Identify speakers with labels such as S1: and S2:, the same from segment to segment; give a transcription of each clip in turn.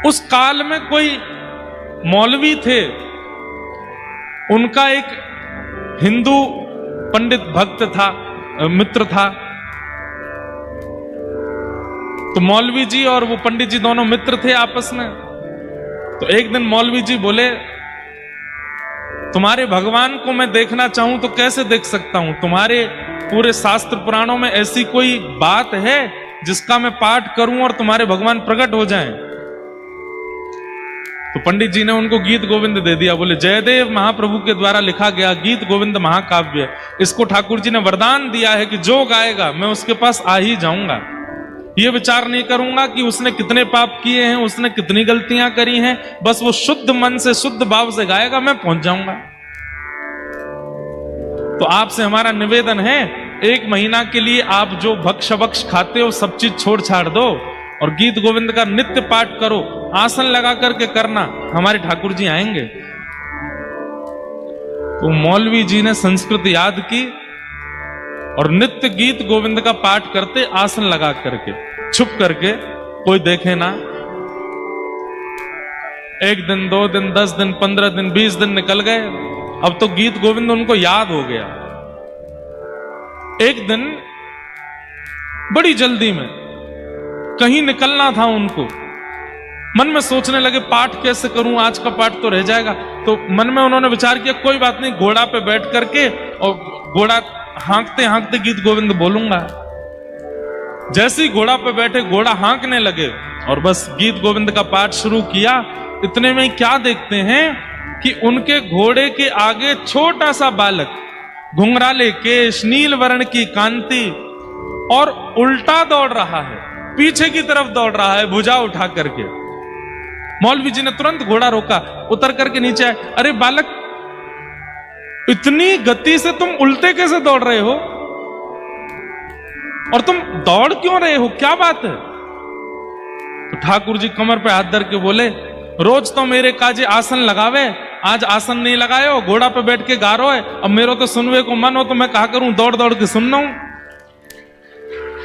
S1: उस काल में कोई मौलवी थे, उनका एक हिंदू पंडित भक्त था, मित्र था। तो मौलवी जी और वो पंडित जी दोनों मित्र थे आपस में। तो एक दिन मौलवी जी बोले, तुम्हारे भगवान को मैं देखना चाहूं तो कैसे देख सकता हूं? तुम्हारे पूरे शास्त्र पुराणों में ऐसी कोई बात है जिसका मैं पाठ करूं और तुम्हारे भगवान प्रकट हो जाएं? तो पंडित जी ने उनको गीत गोविंद दे दिया। बोले, जयदेव महाप्रभु के द्वारा लिखा गया गीत गोविंद महाकाव्य, इसको ठाकुर जी ने वरदान दिया है कि जो गाएगा मैं उसके पास आ ही जाऊंगा। ये विचार नहीं करूंगा कि उसने कितने पाप किए हैं, उसने कितनी गलतियां करी हैं, बस वो शुद्ध मन से शुद्ध भाव से गाएगा, मैं पहुंच जाऊंगा। तो आपसे हमारा निवेदन है, 1 महीना के लिए आप जो भक्ष भक्ष खाते हो सब चीज छोड़ छाड़ दो और गीत गोविंद का नित्य पाठ करो। आसन लगा करके करना, हमारे ठाकुर जी आएंगे। तो मौलवी जी ने संस्कृत याद की और नित्य गीत गोविंद का पाठ करते, आसन लगा करके, छुप करके, कोई देखे ना। 1 दिन, 2 दिन, 10 दिन, 15 दिन, 20 दिन निकल गए। अब तो गीत गोविंद उनको याद हो गया। एक दिन बड़ी जल्दी में कहीं निकलना था उनको, मन में सोचने लगे पाठ कैसे करूं, आज का पाठ तो रह जाएगा। तो मन में उन्होंने विचार किया, कोई बात नहीं, घोड़ा पे बैठ करके और घोड़ा हाँकते हाँकते गीत गोविंद बोलूंगा। जैसे ही घोड़ा पे बैठे, घोड़ा हाँकने लगे और बस गीत गोविंद का पाठ शुरू किया। इतने में क्या देखते हैं कि उनके घोड़े के आगे छोटा सा बालक, घुंघराले केश, नील वर्ण की कांति, और उल्टा दौड़ रहा है, पीछे की तरफ दौड़ रहा है, भुजा उठा करके। मौलवी जी ने तुरंत घोड़ा रोका, उतर करके नीचे आए। अरे बालक, इतनी गति से तुम उल्टे कैसे दौड़ रहे हो? और तुम दौड़ क्यों रहे हो, क्या बात है? तो ठाकुर जी कमर पे हाथ धर के बोले, रोज तो मेरे काजे आसन लगावे, आज आसन नहीं लगाए हो, घोड़ा पे बैठ के गा रो है। अब मेरे तो सुनवे को मन हो तो मैं कहा करूं, दौड़ दौड़ के सुनना हूं।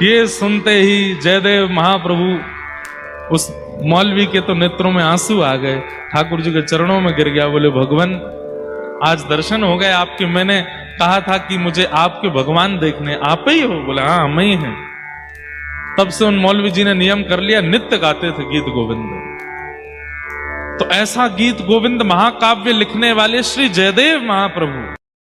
S1: ये सुनते ही जयदेव महाप्रभु, उस मौलवी के तो नेत्रों में आंसू आ गए, ठाकुर जी के चरणों में गिर गया। बोले, भगवान आज दर्शन हो गए आपके। मैंने कहा था कि मुझे आपके भगवान देखने, आप ही हो? बोले, हाँ हम ही हैं। तब से उन मौलवी जी ने नियम कर लिया, नित्य गाते थे गीत गोविंद। तो ऐसा गीत गोविंद महाकाव्य लिखने वाले श्री जयदेव महाप्रभु